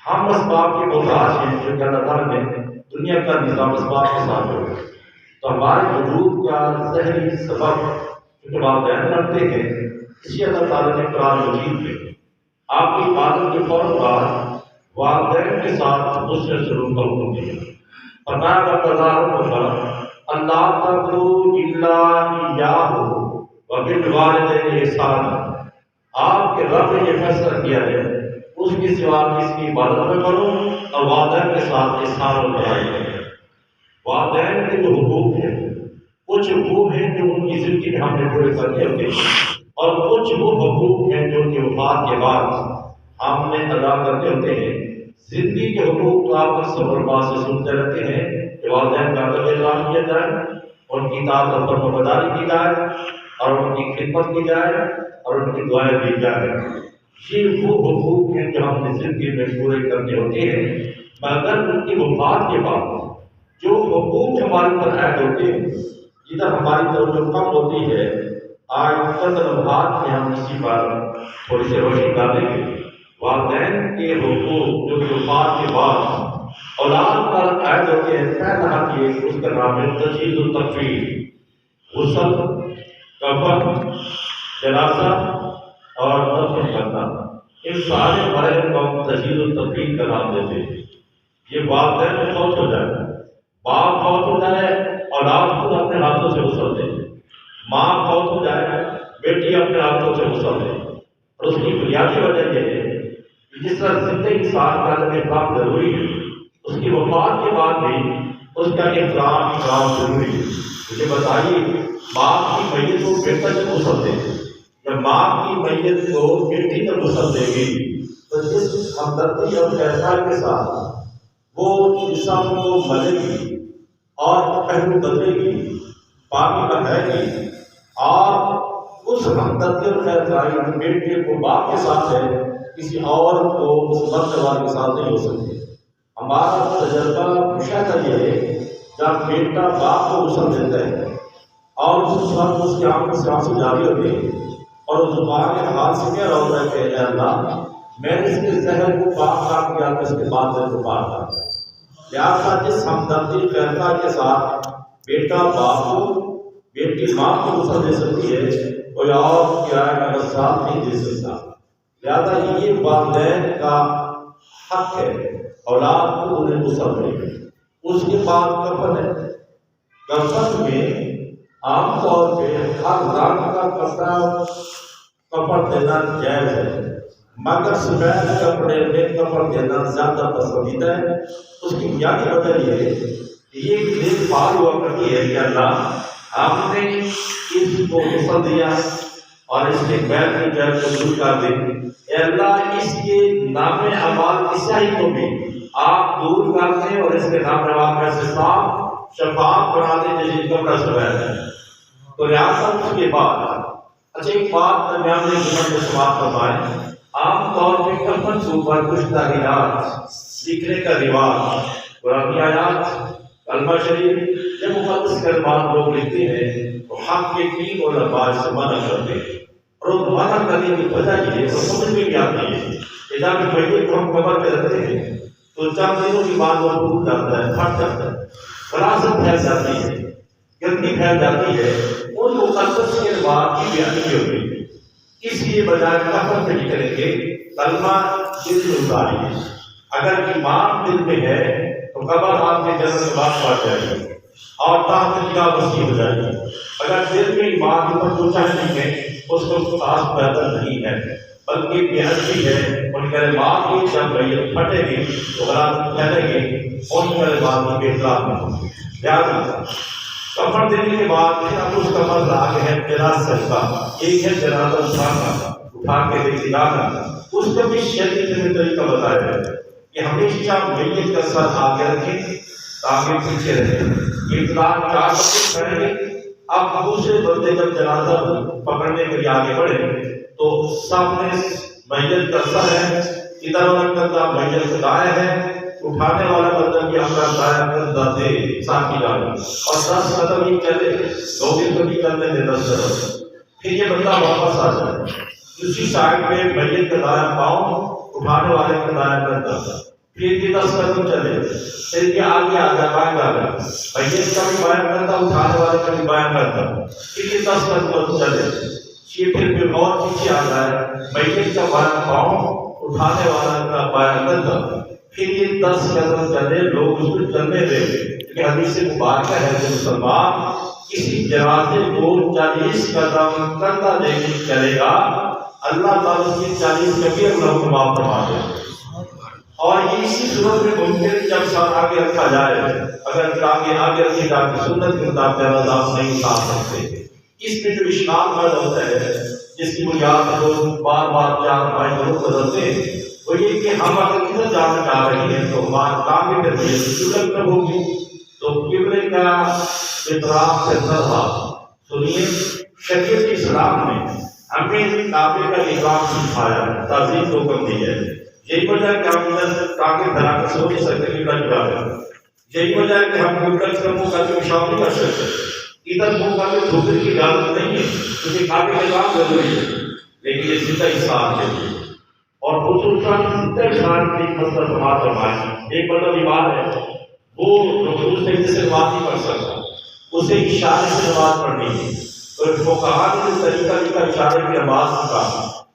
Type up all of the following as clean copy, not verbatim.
ہم اسباب کے محتاج ہیں جو کہ اللہ تعالیٰ نے دنیا کا نظام اسباب کے ساتھ ہو، تو ہمارے وجود کا ظاہری سبب جو والدین رکھتے ہیں، اسی اللہ تعالیٰ نے قرآن مجید میں آپ کی عبادت کے فوراً بعد والدین کے ساتھ دوسرے سلوک کا حکم دیا۔ فرمایا اللہ تعبدوا الا ایاہ وبالوالدین احسانا، آپ کے رب نے یہ فیصلہ کیا ہے اس کے سوا کس کی عبادت نہ کرو اور والدین کے ساتھ احسان اور بڑائی کرو۔ والدین کے جو حقوق ہیں، کچھ حقوق ہیں جو ان کی زندگی میں ہم نے پورے کرنے ہوتے ہیں، اور کچھ وہ حقوق ہیں جو ان کی وفات کے بعد ہم نے ادا کرنے ہوتے ہیں۔ زندگی کے حقوق تو آپ اکثر برباد سے سنتے رہتے ہیں کہ والدین کا ادب احترام کیا جائے، ان کی اطاعت اور فرمانبرداری کی جائے، اور ان کی خدمت کی جائے، اور ان کی دعائیں دی جائے۔ یہ وہ حقوق ہیں جو ہم نے زندگی میں پورے کرنے ہوتے ہیں، مگر ان کی وفات کے بعد جو حقوق ہمارے پر عائد ہوتے ہیں، ادھر ہماری توجہ کم ہوتی ہے۔ آج چند لمحات میں ہم اسی پر تھوڑی سی روشنی ڈالیں گے۔ والدین کے حقوق جو وفات کے بعد اولاد پر عائد ہوتے ہیں، پہلا حق یہ اس کا نام ہے تجہیز التکفین، غسل، کفن، جنازہ اور دفن کرنا۔ ان سارے مراحل کو ہم تجہیز التکفین کا نام دیتے ہیں۔ یہ والدین فوت ہو جائے، باپ فوت ہو جائے، اولاد خود اپنے ہاتھوں سے غسل دے، ماں فوت ہو جائے، بیٹی اپنے ہاتھوں سے غسل دے۔ اور اس کی بنیادی وجہ یہ ہے کہ جس طرح زندہ انسان کا ادب احترام ضروری ہے، اس کی وفات کے بعد بھی اس کا احترام ضروری ہے۔ مجھے بتائیے، باپ کی میت کو بیٹا جب غسل دے یا ماں کی میت کو بیٹی جب غسل دے گی، تو جس ہمدردی اور احترام کے ساتھ وہ جسم کو ملے گی اور پہلو بدلے گی، پانی بہائے گی، اور اس ہمدردی اور خیرخواہی بیٹے کو باپ کے ساتھ ہے، کسی اور کو اس مرتبہ کے ساتھ نہیں ہو سکتی۔ ہمارا تجربہ مشاہدہ یہ ہے، جب بیٹا باپ کو غسل دیتا ہے اور اس وقت اس کی آنکھوں سے آنسو جاری ہوتے ہیں اور اس زبان کے حال سے کہہ رہا ہوتا ہے کہ اے اللہ، میں نے اس کے زہر کو پاک کر دیا تو اس کے بعد زہر کو پاک کر دیا۔ لہٰذا جس ہمدردی خیرخواہی کے ساتھ بیٹا باپ کو، بیٹی ماں کو غسل دے سکتی ہے، کوئی اور کرایہ کا ساتھ نہیں دے سکتا۔ لہٰذا یہ والدین کا حق ہے، اولاد کو انہیں غسل دے۔ اس کے بعد کفن ہے۔ کفن میں عام طور پہ ہر رنگ کا کپڑا کفن دینا جائز ہے، مگر سفید کپڑے میں کفن دینا زیادہ پسندیدہ ہے۔ اس کی بنیادی وجہ یہ ہے کہ یہ دیکھ بھال ہوا کرتی ہے کہ اللہ، آپ نے اس کو غسل دیا اور اس کے بیل کی جڑ کو دور کر دی، اے اللہ اس کے نام اعمال کی سیاہی کو بھی آپ دور کر دیں اور اس کے نام اعمال میں سے صاف شفاف بنا دیں جیسے کپڑا سفید ہے۔ تو ریاست اس کے بعد اچھا ایک بات درمیان میں سماعت فرمائیں۔ عام طور پہ کفن کے اوپر کچھ تاہیرات لکھنے کا رواج، قرآنی آیات، کلمہ شریف، جب مقدس کلمات لوگ لکھتے ہیں تو حق یقین اور علماء سے منع کرتے ہیں، اور وہ منع کرنے کی وجہ یہ ہے اور سمجھ میں بھی آتی ہے کہ جب میت کو ہم قبر پہ رکھتے ہیں تو چند دنوں کے بعد وہ ٹوٹ جاتا ہے، پھٹ جاتا ہے، وراثت پھیل جاتی ہے، گندگی پھیل جاتی ہے، ان مقدس کلمات کی بیانی ہوتی ہے۔ اس لیے بجائے کفن پہ لکھنے کے کلمہ دل میں اتاریے۔ اگر ایمان دل میں ہے تو قبر آپ کے جنم کے بعد پڑ جائے گی اور تحت نگاہ وسیع ہو جائے گی۔ اگر دل میں ایمان پر سوچا نہیں ہے، اس کو خاص بہتر نہیں ہے، بلکہ بےحدی ہے۔ ان کلمات کی جب میت پھٹے گی تو وراثت پھیلے گی، ان کلمات کی بے احترامی ہوگی۔ یاد رکھنا، کفن دینے کے بعد پھر اب اس کا مرد آگے ہے جنازہ کا، ایک ہے جنازہ اٹھا کے لے جانا۔ اس کو بھی شریعت میں طریقہ بتایا ہے کہ ہمیشہ میت کا سر آگے رکھیں تاکہ پیچھے رہے۔ ابتداء 4 وقت کریں گے۔ اب دوسرے بندے جب جنازہ پکڑنے کے لیے آگے بڑھے تو سامنے میت کا سر ہے، ادھر والا کندھا میت کا دائیں ہے، اٹھانے والا بندہ بھی اپنا دائیں کندھا دے ساتھ کی جائے اور 10 قدم ہی چلے، 2 دن کبھی چلنے دے 10 قدم، پھر یہ بندہ واپس آ جائے۔ دوسری سائڈ پہ میت کا دائیں پاؤں، اٹھانے والے کا دائیں کندھا، پھر یہ 10 قدم چلے، پھر یہ آگے آ گیا بائیں آ گیا، میت کا بھی بیان کرتا، اٹھانے والے کا بھی بیان کرتا، پھر یہ 10 قدم چلے، یہ پھر اور پیچھے آ جائے، میت کا بیان پاؤں، اٹھانے والا کا بیان کرتا، پھر یہ 10 قدم چلے، لوگ اس کو چلنے دیں، کیونکہ حدیث مبارکہ ہے کہ مسلمان کسی جنازے کو 40 قدم کرتا لے کے چلے گا، اللہ تعالیٰ کی 40 کبیر اللہ کو معاف فرما دے. اور یہ اسی صورت میں ممکن ہے جب ساتھ آگے رکھا جائے، اگر آگے رکھی جائے سنت کے مطابق عذاب نہیں اٹھا سکتے. اس میں جو اشکال پیدا ہوتا ہے، جس کی بنیاد لوگ بار بار 4 5 لوگ بدلتے ہیں، وہ یہ کہ ہم اگر ادھر جانا چاہ رہے ہیں تو ہمارے کام کے ذریعے سنت میں ہوگی، تو قبلے کا اعتراف کرنا تھا. سنیے، شریعت اسلام میں ہمیں کعبے کا احترام سکھایا ہے، تعظیم کو کم دی ہے. یہی وجہ ہے کہ ہم ادھر ٹانگے دھرا کر سو نہیں سکتے، قبلہ کی طرف. یہی وجہ ہے کہ ہم قبلہ کی طرف منہ کر کے پیشاب نہیں کر سکتے، ادھر منہ کر کے تھوکنے کی اجازت نہیں ہے، کیونکہ کعبے کا احترام ضروری ہے. لیکن یہ زندہ انسان کے لیے اور خصوصاً زندہ انسان کی مسئلہ سماعت فرمائیں. ایک بندہ بیمار ہے، وہ رکوع سجدے سے نماز نہیں پڑھ سکتا، اسے اشارے سے نماز پڑھنی ہے. تو فقہاء نے جو طریقہ لکھا اشارے کی نماز کا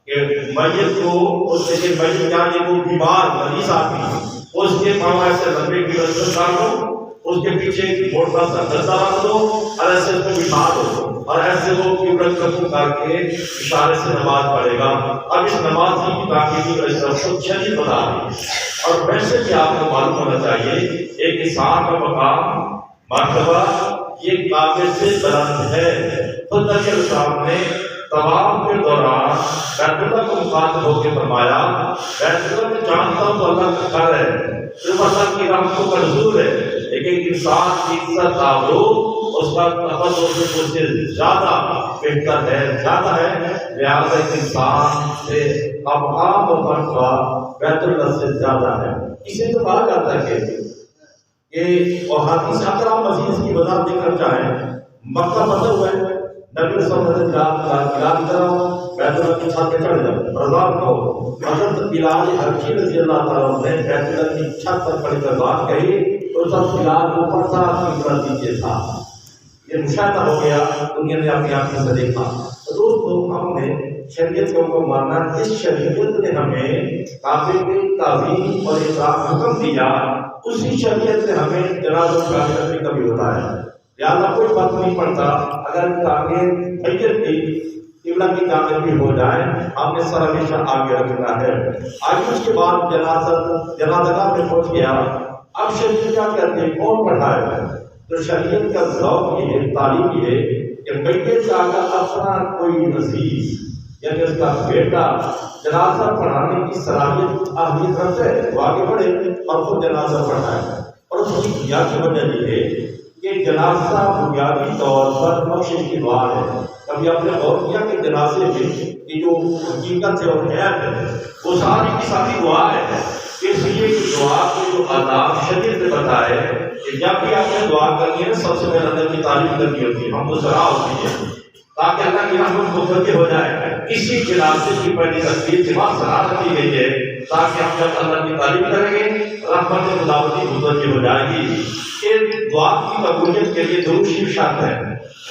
کہ میت کو اس کے میت یعنی وہ بیمار مریض آدمی ہے، اس کے پاؤں ایسے لمبے کی رسم ڈال دو، اس کے پیچھے موٹا سا گدا رکھ دو اور ایسے اس کو بیمار ہو اور ایسے وہ قبلہ کا منہ کر کے اشارے سے نماز پڑھے گا. اب اس نماز کی تاکیدی کا اس کو شریعت بتا رہی ہے. اور ویسے بھی آپ کو معلوم ہونا چاہیے ایک انسان کا مقام مرتبہ یہ کعبے سے بلند ہے. خود نبی علیہ السلام نے طواف کے دوران بیت اللہ کو مخاطب ہو کے فرمایا، بیت اللہ میں جانتا ہوں تو اللہ کا گھر ہے، صرف اللہ کی رحمتوں کا نزول ہے، لیکن انسان کی عزت آبرو اس کا تقدس مجھ سے زیادہ بہتر ہے، زیادہ ہے. لہٰذا ایک انسان سے مقام و مرتبہ بیت اللہ سے زیادہ ہے. اسے تو کہا جاتا ہے کہ اور حدیث اگر آپ مزید اس کی وضاحت دیکھنا چاہیں، مکہ فتح ہوا ہے، نبی صلی اللہ علیہ وسلم بیت اللہ کی چھت پہ چڑھ جاؤ، رضا کہو. حضرت بلال حبشی رضی اللہ تعالیٰ نے بیت اللہ کی چھت پر کھڑی کر بات کہی تو سب بلال کو پڑھتا قبلہ دیجیے تھا. یہ مشاہدہ ہو گیا، دنیا نے اپنی آنکھوں سے دیکھا. تو دوستو، ہم نے شریعت کو ماننا، اس شریعت نے ہمیں کعبے کی تعظیم اور احترام حکم دیا، اسی شریعت نے ہمیں جنازہ اٹھانے کا بھی کبھی ہوتا ہے. لہٰذا کوئی فرق نہیں پڑتا اگر آگے میت کی قبلہ کی کامیابی ہو جائے، آپ نے سر ہمیشہ آگے رکھنا ہے. آگے اس کے بعد جنازہ میں پہنچ گیا. اب شریعت کیا کہتے ہیں، کون پڑھائے گا؟ تو شریعت کا ذوق یہ ہے، تعلیم یہ ہے کہ میت کا اگر اپنا کوئی عزیز یعنی اس کا بیٹا جنازہ پڑھانے کی صلاحیت اہلیت رکھتا ہے تو آگے بڑھے اور خود جنازہ پڑھائے. اور اس کی بنیادی وجہ یہ ہے کہ جنازہ بنیادی طور پر بخشش کی دعا ہے. کبھی آپ نے غور کیا کہ جنازے میں یہ جو حقیقت ہے اور حیات ہے وہ ساری کی ساری دعا ہے. اس لیے کہ دعا کے جو آداب شریعت نے بتائے کہ جب بھی آپ نے دعا کرنی ہے سب سے پہلے اللہ کی تعریف کرنی ہوتی ہے، ہم کو ذرا ہوتی ہے تاکہ اللہ کی رحمت متوجہ ہو جائے. اسی جنازے کی پہلی تصویر کے بعد صلاح رکھی گئی ہے تاکہ ہم جب اللہ کی تعریف کریں گے رحمت خداوندی متوجہ ہو جائے گی. دعا کی قبولیت کے لیے درود شریف شرط ہے.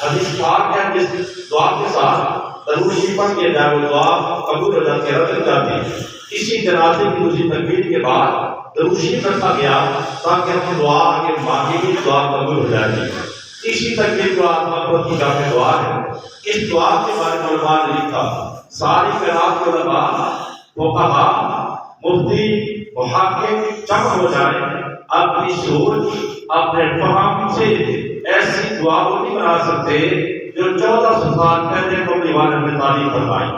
حدیث پاک ہے جس دعا کے ساتھ درود شریف پڑھ کیا جائے وہ دعا قبول ہو جاتی ہے، رد ہو جاتی ہے. اسی جنازے کی دوسری تکبیر کے بعد درود شریف رکھا گیا تاکہ ہم دعا آگے مانگے گی، دعا قبول ہو جائے گی. اسی تکبیر کے بعد محبت کی جامع دعا ہے. اس دعا کے بارے میں علماء نے لکھا، ساری قرآن کے علماء فقہاء مفتی محقق جمع ہو جائیں، اپنی سوچ اپنے فہم سے ایسی دعا کو نہیں بنا سکتے جو 1400 سال پہلے قبل والے نے تعلیم فرمائی.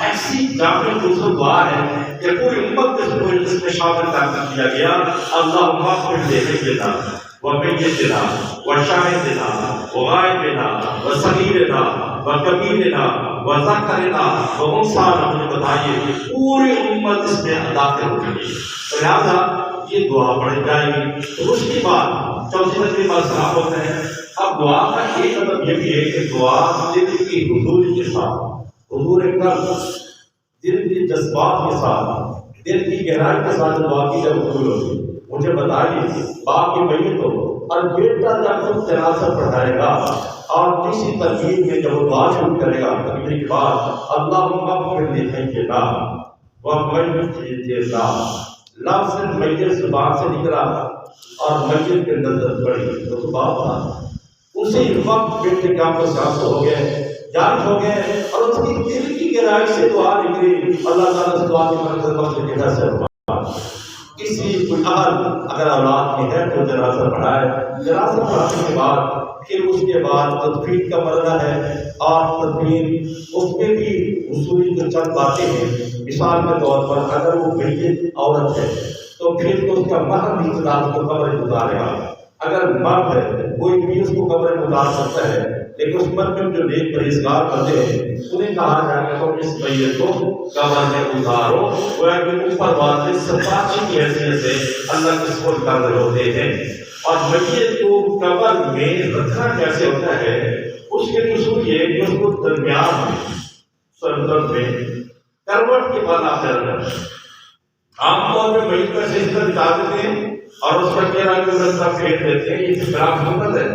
ایسی جامع خصوص دعا ہے کہ پوری امت اس میں شامل کر دیا گیا. اللہم اغفر لسیدنا ومیتنا وشاہدنا وغائبنا وصغیرنا وکبیرنا وذکرنا وانثانا. مجھے بتائیے پوری امت اس میں داخل ہو گئی. لہٰذا یہ دعا پڑھی جائے گی. تو اس کے بعد چوتھی تکبیر بعد سلام ہوتے ہیں. اب دعا کا ایک مطلب یہ بھی ہے کہ دعا دل کی حضور کے ساتھ، حضور قلب دل کے جذبات کے ساتھ دل کی گہرائی کے ساتھ دعا کی جب قبول ہوگی. مجھے بتائیے باپ کی میت ہو اور بیٹا جب تم جنازہ پڑھائے گا اور کسی تقریب میں جب وہ دعا شروع کرے گا تقریر کے بعد اللہم اغفر لحینا ومیتنا لفظ میت زبان سے نکلا اور میت کے نظر پڑی تو باپ تھا. اسی وقت بیٹے کا احساس ہو گئے جان ہو گئے اور اس کی دل کی گہرائی سے دعا نکلی. اللہ تعالیٰ سے دعا کی برکت سے کہنا سے کسی کوئی اگر اولاد کی ہے تو جنازہ پڑھائے. جنازہ پڑھانے کے بعد پھر اس کے بعد تدفین کا مرحلہ ہے اور تدفین اس میں بھی اصولی جو چند باتیں ہیں. مثال کے طور پر اگر وہ میت عورت ہے تو پھر تو اس کا مرد بھی اس کو قبر میں اتارے گا. اگر مرد ہے کوئی بھی اس کو قبر میں اتار سکتا ہے لیکن اس مرد میں جو نیک پرہیزگار بندے ہیں انہیں کہا جائے کہ تم اس میت کو قبر میں اتارو. وہ ہے کہ اوپر والے سپاہی کی حیثیت سے اللہ کے سپرد کر رہے ہوتے ہیں. اور میت کو قبر میں رکھنا کیسے ہوتا ہے اس کے اصول یہ کہ اس کو درمیان میں سرد میں کروٹ کے بعد آپ رکھنا. عام طور پہ میت کا سلسلہ بتا دیتے ہیں اور اس کا چہرہ کے اوپر پھیر دیتے ہیں. یہ خلاف سنت ہے.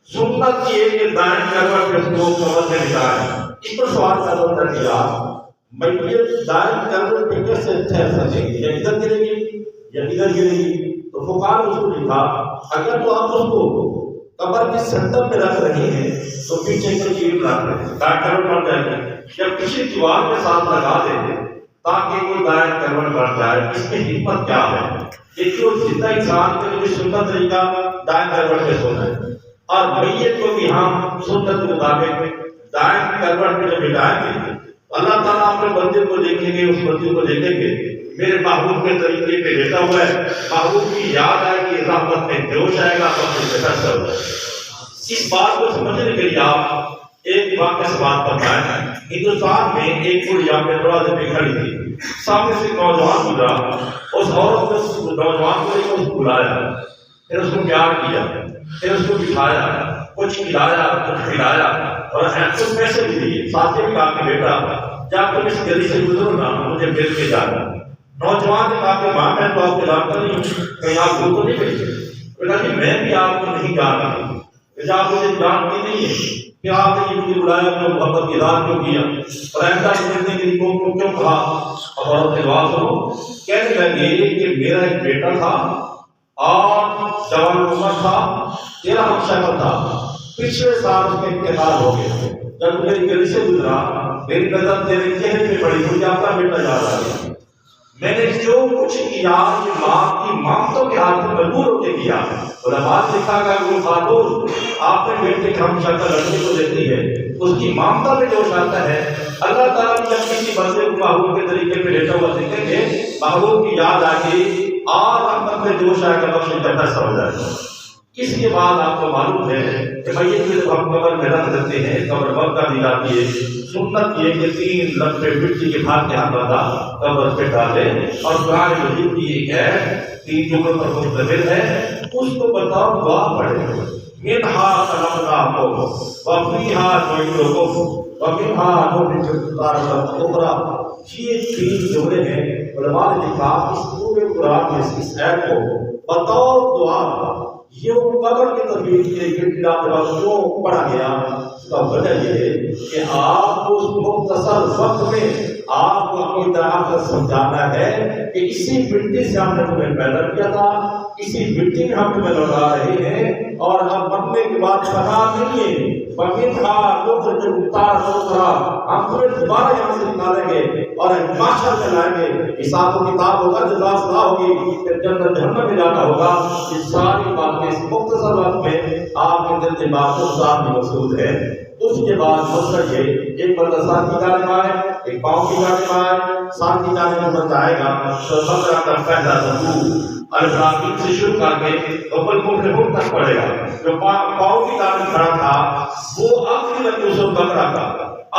سنت یہ کہ دائیں کروٹ میں اس کو قبر میں نکالیں. اس پر سوال کر ہوتا ہے کہ میت دائیں کروٹ پہ کیسے ٹھہر سکے گی یا ادھر گرے گی یا ادھر گرے گی. تو فقہاء نے اس کو لکھا اگر تو آپ اس کو قبر کی سنٹر میں رکھ رہی ہیں تو پیچھے کی چیز رکھ رہے ہیں دائیں کروٹ بن جائے گی یا کسی دیوار کے ساتھ لگا دیں گے تاکہ وہ دائیں کروٹ بن جائے. اس میں حکمت کیا ہے؟ ایک تو زندہ انسان کے لیے سنت طریقہ دائیں کروٹ میں سونا ہے اور میت کو بھی ہم سنت کے مطابق دائیں کروٹ میں جب بٹھائیں گے اللہ تعالیٰ اپنے بندے کو دیکھیں گے. اس بندے کو دیکھیں گے میرے محبوب کے طریقے پہ لیٹا ہوا ہے. محبوب کی یاد آئے گی رحمت میں جوش آئے گا اور چل جائے. اس بات کو سمجھنے کے لیے آپ ایک واقعہ سے بات کرنا ہے. ہندوستان میں ایک گڑیا میں دروازے پہ کھڑی تھی. سامنے سے نوجوان گزرا. اس عورت نے اس نوجوان کو اس کو بلایا پھر اس کو پیار کیا پھر اس کو بٹھایا کچھ کھلایا کچھ پلایا اور کچھ پیسے بھی دیے. ساتھ میں کہا کہ بیٹا جب تم اس گلی سے گزرو نا مجھے مل کے جانا. نوجوان نے کہا کہ ماں میں تو آپ کو جانتا نہیں کہیں آپ کو تو نہیں بھیجے. بیٹا جی میں بھی آپ کو نہیں جانتی. بیٹا آپ مجھے جانتی نہیں ہے کہ آپ نے یہ مجھے بلایا اپنے محبت کی اظہار کیوں کیا اور ایسا کرنے کے لیے کیوں کہا. اور عورت نے جواب سنو کہنے لگے کہ میرا ایک بیٹا تھا اور جوان عمر تھا 13 ہم شکل تھا. پچھلے سال اس کے انتقال ہو گیا. جب میری گلی سے گزرا میری نظر تیرے چہرے پہ پڑی مجھے آپ کا بیٹا یاد آ گیا. میں نے جو کچھ کیا کہ ماں کی مامتوں کے ہاتھ میں مجبور ہو کے کیا. علماء نے لکھا کہ وہ خاتون آپ نے بیٹے کے ہم شکل لڑکے کو دیتی ہے اس کی مامتا میں جوش آتا ہے. اللہ تعالیٰ جب کسی بندے کو محبوب کے طریقے پہ لیٹا ہوا دیکھیں گے محبوب کی یاد آ گئی اور رحمت میں جوش آئے گا بخش کرنا سمجھ آئے گا. اس کے بعد آپ کو معلوم ہے کہ میت کو جب ہم قبر میں رکھ دیتے ہیں قبر وقت کا دی جاتی ہے. سنت یہ کہ 3 لمبے مٹی کے ہاتھ کے ہاتھ بندہ قبر پہ ڈالے اور قرآن مجید کی ایک ہے 3 جملوں پر مشتمل ہے اس کو بتاؤ دعا پڑھے. منہا خلقناکم وفیہا نعیدکم ومنہا نخرجکم اخری. یہ 3 جملے ہیں. علماء نے لکھا اس پورے قرآن میں اس آیت کو بطور دعا یہ قبر کی تدبیر کے ابتدا کیوں پڑھا گیا. اس کا وجہ یہ ہے کہ آپ کو اس مختصر وقت میں آپ کو اپنی طرح سمجھانا ہے کہ اسی مٹی سے ہم نے تمہیں پیدا کیا تھا اسی مٹی میں ہم تمہیں لوٹا رہے ہیں اور اب مرنے کے بعد پناہ نہیں ہے. ہم تمہیں دوبارہ یہاں سے نکالیں گے اور معاشر میں لائیں گے. حساب و کتاب ہوگا جزا سزا ہوگی پھر جنت جہنم میں جانا ہوگا. یہ ساری باتیں اس مختصر وقت میں آپ کے دل دماغ کو ساتھ میں مقصود ہے. اس کے بعد مقصد یہ ایک بندہ ساتھ کی جانب آئے ایک پاؤں کی جانب آئے ساتھ کی جانب میں بندہ آئے گا تو بندہ کا پہلا رکوع الفراقین سے شروع کر کے اوپر مفلحون تک پڑے گا. جو پاؤں کی جانب کھڑا تھا وہ آخری رکوع سے بکرا کا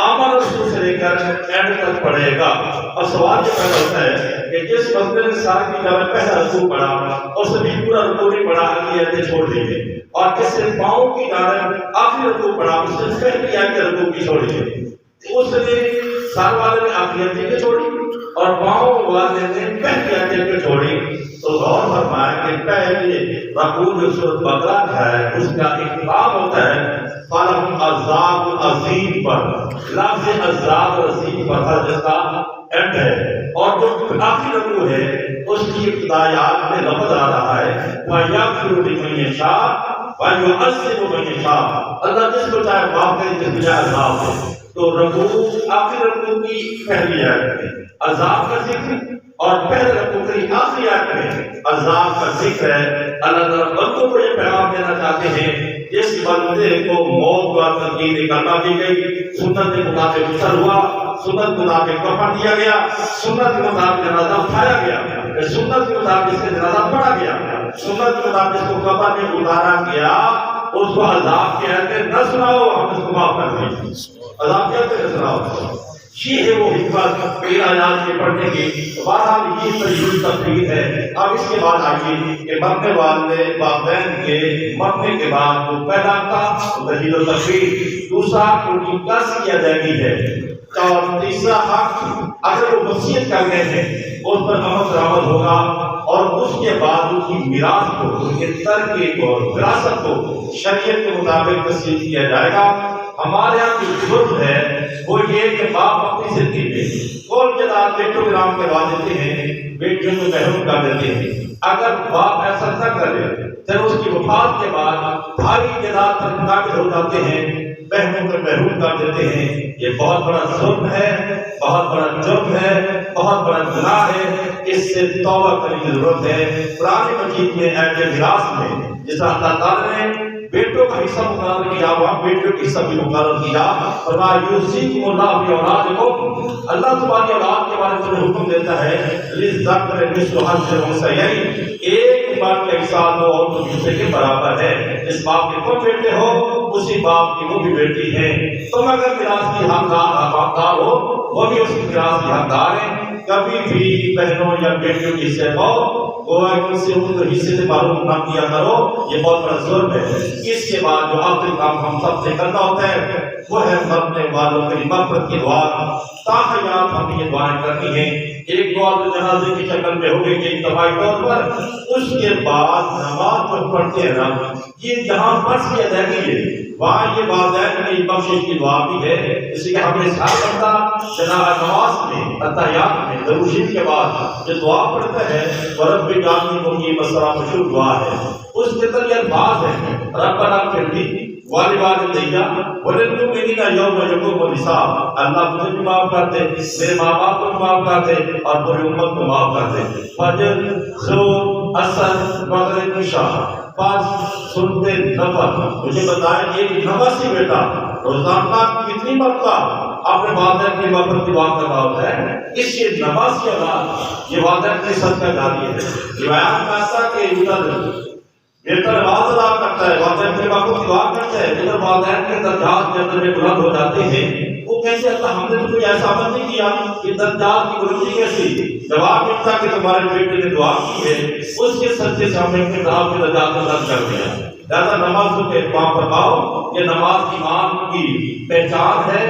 آمن رسول سے لے کر اینڈ تک پڑھے گا. اور سوال یہ پیدا ہوتا ہے کہ جس بندے نے ساتھ کی جانب پہلا رکوع پڑھا اور سبھی پورا رکوع نہیں پڑھا اگلی آیتیں چھوڑ دی گئی اور جس نے پاؤں کی جانب آخری رکوع پڑھا اس نے پہلی آیت رکوع کی چھوڑی ہے. اس نے سال والے نے آخری آیتیں چھوڑی اور پاؤں والے نے پہلی آیت کو چھوڑی تو غور فرمایا کہ پہلے رکوع جو سورۃ بقرہ ہے اس کا اختتام ہوتا ہے فَلَهُمْ عَذَابٌ عَظِيمٌ پر، لفظ عذاب عظیم پر ہے جس کا اینڈ ہے، اور جو آخری رکوع ہے اس کی ابتدائیات میں لفظ آ رہا ہے وَيَغْفِرُ لِمَن يَشَاءُ وَيُعَذِّبُ مَن يَشَاءُ، اللہ جس کو چاہے معاف کرے جس کو چاہے عذاب دے۔ تو رکوع آخری رکوع کی پہلی آیت میں عذاب کا ذکر اور پہلے رکوع کی آخری آیت میں عذاب کا ذکر ہے۔ اللہ تعالیٰ بندوں کو یہ پیغام دینا چاہتے ہیں جس بندے کو موت کا تنقید کرنا دی گئی، سنت کے مطابق غسل ہوا، سنت کے مطابق کفن دیا گیا، سنت کے مطابق جنازہ اٹھایا گیا، سنت کے مطابق اس کا جنازہ پڑھا گیا، سنت کے مطابق اس کو قبر میں اتارا گیا، اس کو عذاب کہتے نہ سناؤ ہم اس کو معاف کر دیں، عذاب کہتے نہ سناؤ۔ یہ ہے وہ حکمت پھر آیات کے پڑھنے کی۔ بہرحال یہ طریقہ تفریح ہے۔ اب اس کے بعد آئیے کہ مرنے والے والدین کے مرنے کے بعد جو پیدا کا تجدید و تفریح، دوسرا ان کی قرض کی ادائیگی ہے، اور تیسرا حق اگر وہ وصیت کر گئے ہیں اس پر عمل درآمد ہوگا، اور اس کے بعد ان کی میراث کو، ان کے ترکے کو، وراثت کو شریعت کے مطابق تقسیم کیا جائے گا۔ ہمارے یہاں جو جرم ہے وہ یہ کہ باپ اپنی زندگی میں کون کے دار بیٹوں کے نام کروا دیتے ہیں، بیٹیوں کو محروم کر دیتے ہیں۔ اگر باپ ایسا نہ کرے پھر اس کی وفات کے بعد بھائی کے دار پر قابل ہو جاتے ہیں، بہنوں کو محروم کر دیتے ہیں۔ یہ بہت بڑا ظلم ہے، بہت بڑا جرم ہے، بہت بڑا گناہ ہے، اس سے توبہ کرنے کی ضرورت ہے۔ قرآن مجید میں ایت میراث میں جس طرح اللہ تعالیٰ نے بیٹوں کا حصہ مقرر کیا، وہاں بیٹوں کا حصہ بھی مقرر کیا، فرمایا یوصیکم اللہ فی اولادکم، اللہ تمہاری اولاد کے بارے میں حکم دیتا ہے للذکر مثل حظ الانثیین، ایک مرد کا حصہ دو عورتوں کے حصے کے برابر ہے۔ اس باپ کے تم بیٹے ہو اسی باپ کی وہ بھی بیٹی ہے، تم اگر میراث کی حقدار ہو وہ بھی اس میراث کی حقدار ہے۔ کبھی بھی بہنوں یا بیٹیوں کے حصے کو ان سے ان کو حصے سے معلوم نہ کیا کرو، یہ بہت بڑا ظلم ہے۔ اس کے بعد جو آخری کام ہم سب سے کرنا ہوتا ہے وہ ہے مرنے والوں کی مغفرت کی دعا۔ تاحیات ہمیں یہ دعائیں کرنی ہیں۔ ایک دعا تو جنازے کی شکل میں ہوگی کہ اجتماعی طور پر، اس کے بعد نماز جو پڑھتے ہیں نا، یہ جہاں فرض کی ادائیگی ہے وہاں یہ والدین کی بخشش کی دعا بھی ہے، اس لیے ہم نے ساتھ کرتا جناب نماز میں اتحیات میں درود شریف کے بعد جو دعا پڑھتا ہے رب جعلنی مقیم الصلاۃ مشہور دعا ہے، اس کے اندر یہ الفاظ ہیں ربنا اغفر لی ولوالدی وللمؤمنین یوم یقوم الحساب، اللہ مجھے بھی معاف کر دے، میرے ماں باپ کو معاف کر دے، اور پوری امت کو معاف کر دے۔ فجر ظہر عصر مغرب عشاء پانچ سنتے نفل، مجھے بتائیں ایک نمازی بیٹا روزانہ کتنی مرتبہ اپنے والدین کی مغفرت کی دعا کرنا ہوتا ہے؟ اس سے نماز کی اولاد یہ والدین کی صدقہ جاری ہے۔ روایات میں آتا ہے کہ بیٹا نماز ادا کرتا ہے، والدین کی مغفرت کی دعا کرتا ہے، جب والدین کے درجات جنت میں بلند ہو جاتے ہیں وہ کیسے اللہ ہم نے تو کوئی ایسا عمل نہیں کیا کہ درجات کی بلندی کیسی؟ جواب ملتا کہ تمہارے بیٹے نے دعا کی ہے، اس کے سجدے سے ہم نے اپنے آپ کے درجات کو بلند کر دیا۔ لہٰذا نماز کے اہتمام فرماؤ، یہ نماز ایمان کی پہچان ہے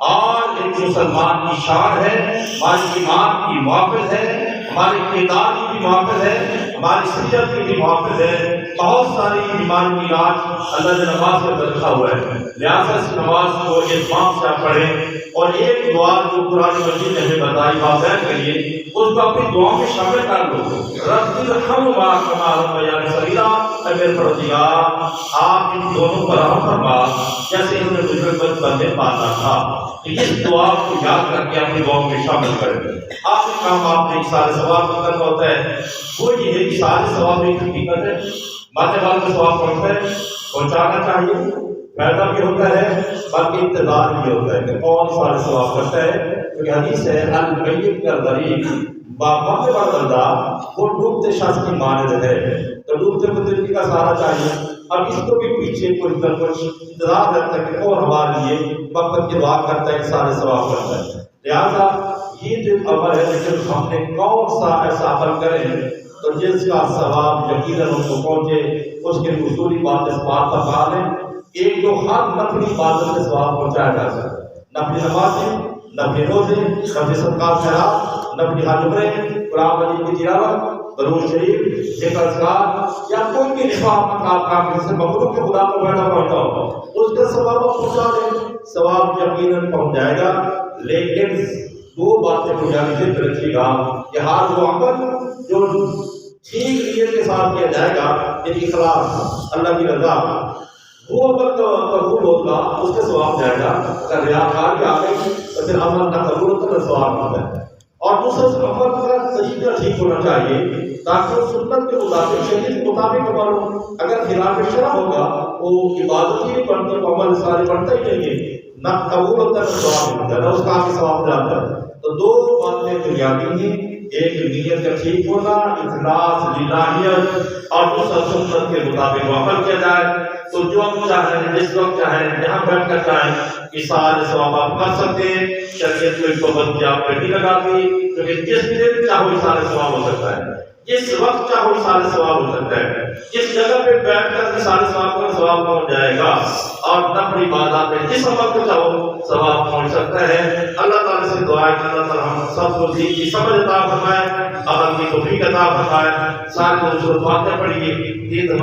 اور ایک مسلمان کی شان ہے، ہماری ایمان کی محافظ ہے، ہماری کردار کی بھی محافظ ہے، ہماری شریعت کی بھی محافظ ہے۔ بہت ساری بیماری کی علاج اللہ نے نماز میں رکھا ہوا ہے، لہٰذا اس نماز کو اہتمام سے آپ پڑھیں۔ اور ایک دعا جو قرآن مجید نے ہمیں بتائی والدین کے لیے، اس کو اپنی دعاؤں میں شامل کر لو۔ رب ارحمہما کما ربیانی صغیرا، اے میرے پروردگار آپ ان دونوں پر رحم فرما جیسے انہوں نے مجھے بچپن میں پالا تھا۔ اس دعا کو یاد کر کے اپنی دعاؤں میں شامل کریں۔ آخری کام آپ نے اِصال ثواب کا کرنا ہوتا ہے، وہ یہ ہے اِصال ثواب ایک حقیقت ہے، مرنے والے کو ثواب پہنچتا ہے، پہنچانا چاہیے، فائدہ بھی ہوتا ہے بلکہ انتظار بھی ہوتا ہے کہ کون سارے ثواب کرتا ہے۔ کیونکہ حدیث ہے المیت کالغریق، مرنے والا بندہ وہ ڈوبتے شخص کی مانند ہے، تو ڈوبتے کو زندگی کا سہارا چاہیے۔ اب اس کو بھی پیچھے کوئی طرف انتظار رہتا ہے کہ کون ہمارے لیے وقت کی دعا کرتا ہے، سارے ثواب کرتا ہے۔ لہٰذا یہ جو عمل ہے لیکن ہم نے کون سا ایسا عمل کریں تو جس کا ثواب یقیناً ان کو پہنچے، اس کے اصولی بات اس بات کا خیال ہے ایک جو ہر نفلی عبادت سے ثواب پہنچایا جا سکتا ہے، نفلی نمازیں، نفلی روزے، نفلی صدقات خیرات، نفلی حج عمرے، قرآن مجید کی تلاوت، درود شریف، ذکر اذکار یا کوئی بھی نفاق کام جس سے مخلوق کے خدا کو فائدہ پہنچتا ہو اس کا ثواب پہنچا دیں، ثواب یقیناً پہنچ جائے گا۔ لیکن دو باتیں بنیادی ذکر رکھیے گا کہ ہر وہ عمل جو ٹھیک نیت کے ساتھ کیا جائے گا، یعنی اخلاص، اللہ کی رضا، وہ عمل قبول ہوگا، اس کا ثواب جائے گا۔ اگر ریاکاری آ گئی تو پھر عمل نہ قبول ہوتا تو ثواب ہوتا ہے۔ اور دوسرا عمل کا طریقہ ٹھیک ہونا چاہیے تاکہ وہ سنت کے مطابق، شریعت کے مطابق عمل ہو۔ اگر خلاف شرع ہوگا وہ عبادت ہی نہیں بنتی، وہ عمل سارے بنتا ہی نہیں ہے، نہ قبول ہوتا ہے نہ ثواب ملتا ہے، نہ اس کا آگے ثواب جاتا ہے۔ تو دو باتیں بنیادی ہیں، ایک نیت کا ٹھیک ہونا، اخلاص للہیت، اور دوسرا سنت کے مطابق عمل کیا جائے۔ تو جو ہم چاہیں، جس وقت چاہیں، جہاں بیٹھ کر چاہیں، یہ سارے ثواب آپ کر سکتے ہیں۔ شریعت میں پابندی آپ پہ نہیں لگاتی، کیونکہ جس دن چاہو یہ سارے ثواب ہو سکتا ہے، جس وقت چاہو یہ سارے ثواب ہو سکتا ہے، جس جگہ پہ بیٹھ کر یہ سارے ثواب کا ثواب پہنچ جائے گا، اور نفلی عبادات میں جس وقت چاہو ثواب پہنچ سکتا ہے۔ اللہ تعالیٰ سے دعا ہے کہ اللہ تعالیٰ ہم سب کو دین کی سمجھ عطا فرمائے، عمل کی توفیق عطا فرمائے۔ سارے دوسروں باتیں پڑھیے، دین